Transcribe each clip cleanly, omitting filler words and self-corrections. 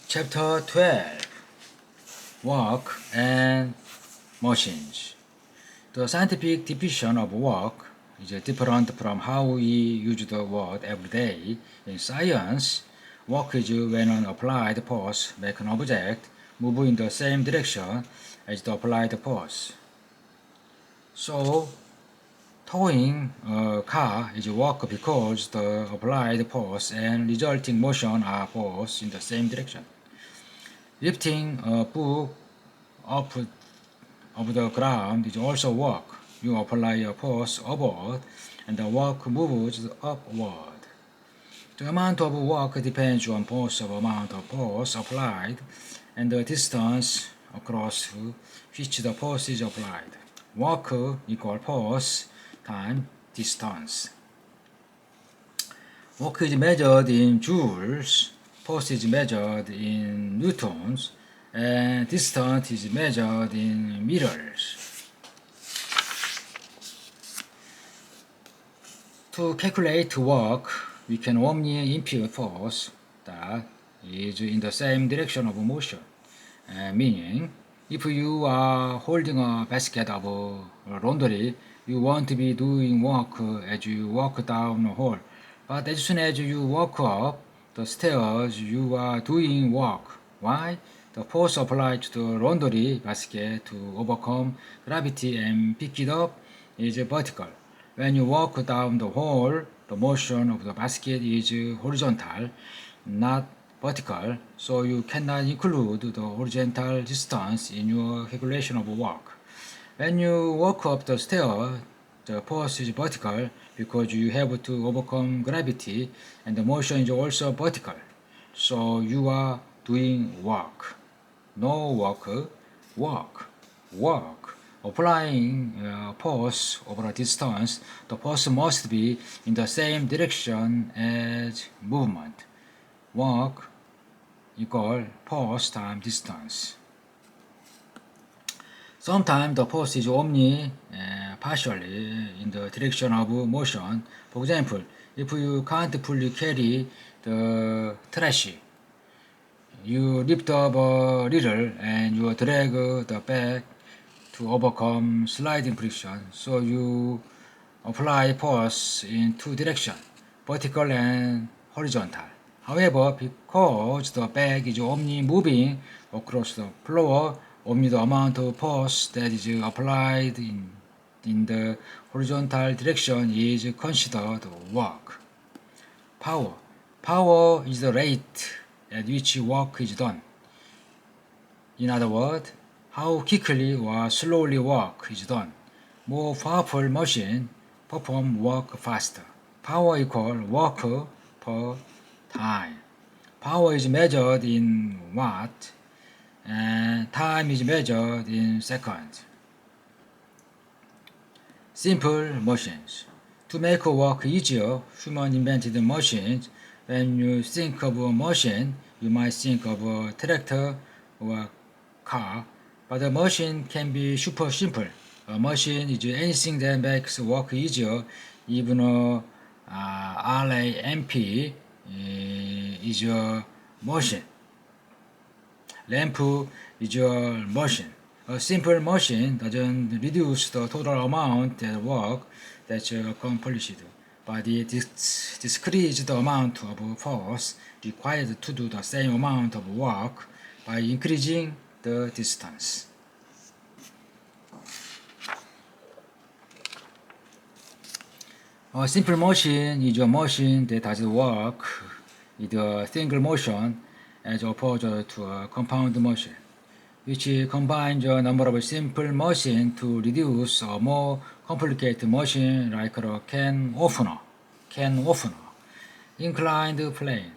Chapter 12 Work and Machines. The scientific definition of work is different from how we use the word every day. In science, work is when an applied force makes an object move in the same direction as the applied force. So, towing a car is work because the applied force and resulting motion are both in the same direction. Lifting a book up of the ground is also work. You apply a force upward and the work moves upward. The amount of work depends on both the amount of force applied and the distance across which the force is applied. Work equals force times distance. Work is measured in joules, force is measured in newtons, and distance is measured in meters. To calculate work, we can only input force that is in the same direction of motion. Meaning, if you are holding a basket of laundry, you won't be doing work as you walk down the hall. But as soon as you walk up the stairs, you are doing work. Why? The force applied to the laundry basket to overcome gravity and pick it up is vertical. When you walk down the hall, the motion of the basket is horizontal, not vertical, so you cannot include the horizontal distance in your calculation of work. When you walk up the stair, the force is vertical because you have to overcome gravity, and the motion is also vertical. So you are doing work. No work, work, work. Applying force over a distance, the force must be in the same direction as movement. Work equal force times distance. Sometimes the force is only partially in the direction of motion. For example, if you can't fully carry the trash, you lift up a little and you drag the bag to overcome sliding friction. So you apply force in two directions, vertical and horizontal. However, because the bag is only moving across the floor, only the amount of force that is applied in the horizontal direction is considered work. Power. Power is the rate at which work is done. In other words, how quickly or slowly work is done. More powerful machines perform work faster. Power equals work per time. Power is measured in watt and time is measured in seconds. Simple machines. To make work easier, human invented machines. When you think of a machine, you might think of a tractor or a car, but a machine can be super simple. A machine is anything that makes work easier. Even a RAMP is a machine. Lamp is a machine. A simple machine doesn't reduce the total amount of work that's accomplished, but it decreases the amount of force required to do the same amount of work by increasing the distance. A simple machine is a machine that does work with a single motion as opposed to a compound motion, which combines a number of simple machines to reduce a more complicated machine like a can opener. Inclined plane.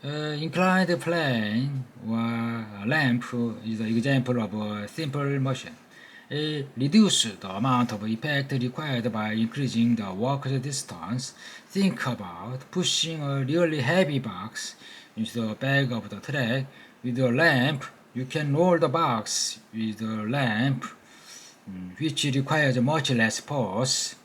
Inclined plane or lamp is an example of a simple machine. It reduces the amount of effect required by increasing the work distance. Think about pushing a really heavy box into the back of the truck with a lamp. You can roll the box with the lamp, which requires much less force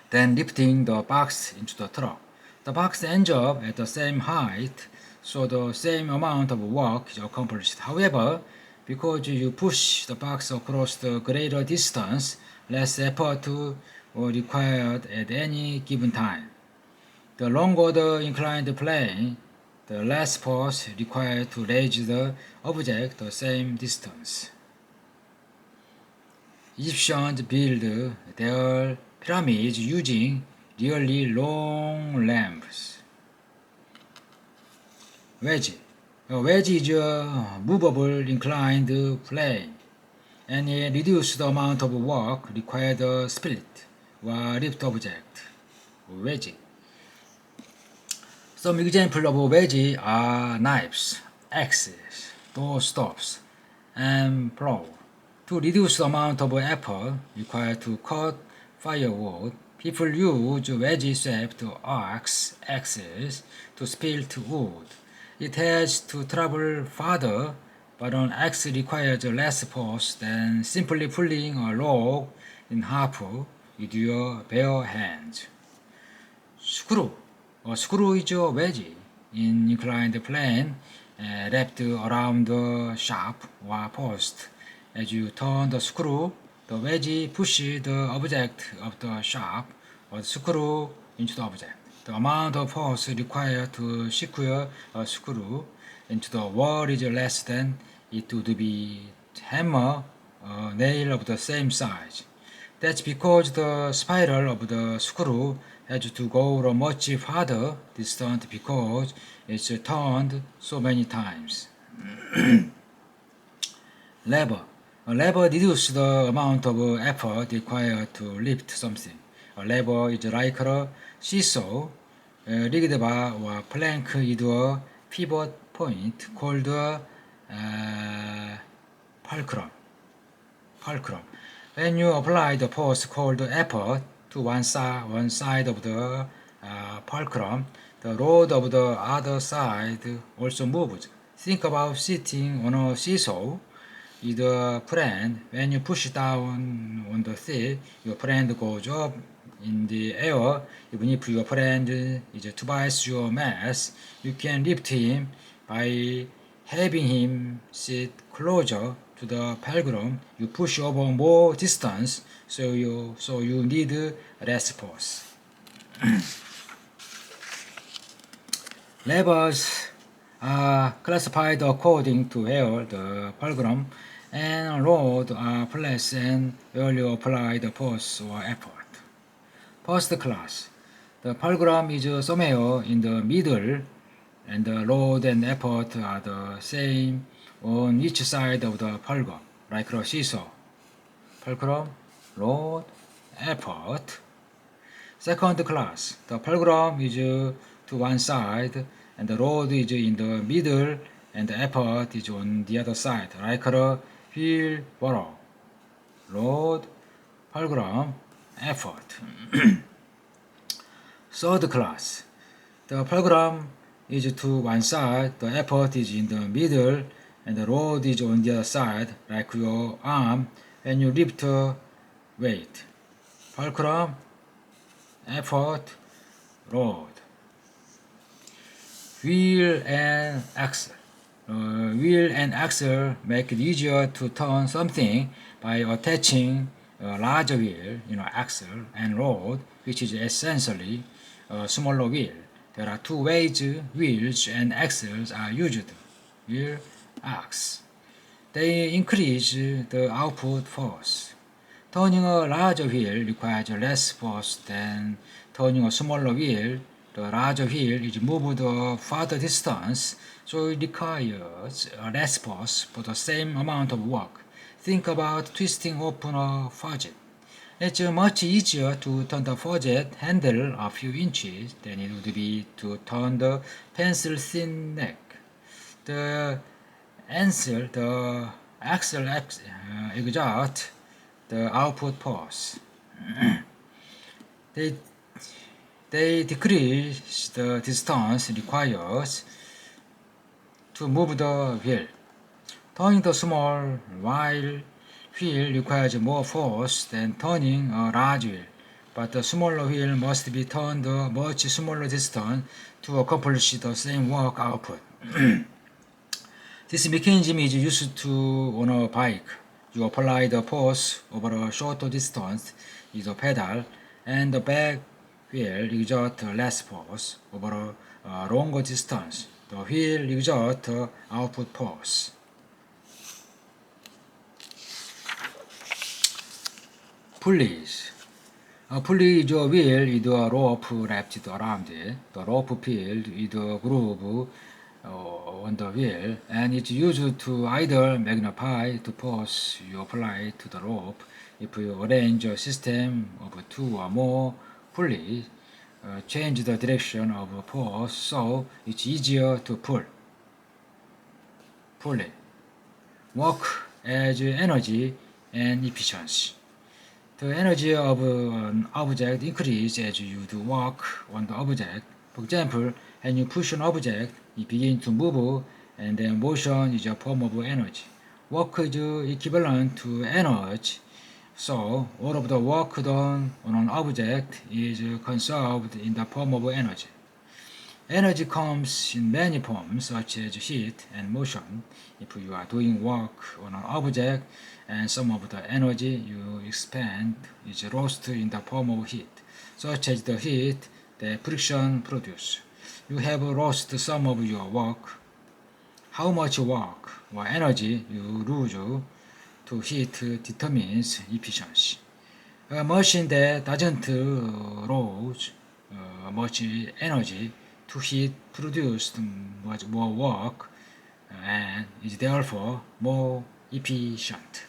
than lifting the box into the truck. The box ends up at the same height, so the same amount of work is accomplished. However, because you push the box across the greater distance, less effort was required at any given time. The longer the inclined plane, the less force required to raise the object the same distance. Egyptians built their pyramids using really long lamps. Wedge. A wedge is a movable inclined plane, and a reduced amount of work required to split or lift object. Wedge. Some examples of wedge are knives, axes, door stops, and plow. To reduce the amount of effort required to cut firewood, people use wedge-shaped axes to split wood. It has to travel farther, but an axe requires less force than simply pulling a log in half with your bare hands. Screw. A screw is a wedge in inclined plane wrapped around the shaft or post. As you turn the screw, the wedge pushes the object of the shaft or the screw into the object. The amount of force required to secure a screw into the wall is less than it would be to hammer a nail of the same size. That's because the spiral of the screw has to go a much farther distance because it's turned so many times. Lever. A lever reduces the amount of effort required to lift something. A lever is like a seesaw, rigged bar or plank with a pivot point called fulcrum. When you apply the force called effort to one side of the fulcrum, the rod of the other side also moves. Think about sitting on a seesaw with a friend. When you push down on the seat, your friend goes up in the air. Even if your friend is twice your mass, you can lift him by having him sit closer to the fulcrum. You push over more distance, so you need less force. Levers are classified according to where the fulcrum and rod are placed and where you apply the force or effort. First class. The fulcrum is somewhere in the middle, and the load and effort are the same on each side of the fulcrum, like a seesaw. Fulcrum, load, effort. Second class. The fulcrum is to one side, and the load is in the middle, and the effort is on the other side, like a wheelbarrow. Load, fulcrum, effort. Third class. The fulcrum is to one side, the effort is in the middle, and the load is on the other side, like your arm when you lift a weight. Fulcrum, effort, load. Wheel and axle. Wheel and axle make it easier to turn something by attaching a larger wheel, axle, and load, which is essentially a smaller wheel. There are two ways wheels and axles are used. Wheel, axe. They increase the output force. Turning a larger wheel requires less force than turning a smaller wheel. The larger wheel is moved a farther distance, so it requires less force for the same amount of work. Think about twisting open a faucet. It's much easier to turn the faucet handle a few inches than it would be to turn the pencil-thin neck. The axle exert the output force. They decrease the distance required to move the wheel. Turning the small wheel requires more force than turning a large wheel, but the smaller wheel must be turned a much smaller distance to accomplish the same work output. This mechanism is used to on a bike. You apply the force over a shorter distance with the pedal, and the back wheel exerts less force over a longer distance. The wheel exerts output force. Pulleys. A pulley is a wheel with a rope wrapped around it. The rope filled with a groove on the wheel, and it's used to either magnify the force you apply to the rope. If you arrange a system of 2 or more pulleys, change the direction of force so it's easier to pull. Pulley. Work as energy and efficiency. The energy of an object increases as you do work on the object. For example, when you push an object, it begins to move, and then motion is a form of energy. Work is equivalent to energy, so all of the work done on an object is conserved in the form of energy. Energy comes in many forms, such as heat and motion. If you are doing work on an object and some of the energy you expend is lost in the form of heat, such as the heat that friction produces, you have lost some of your work. How much work or energy you lose to heat determines efficiency. A machine that doesn't lose much energy to heat produced much more work and is therefore more efficient.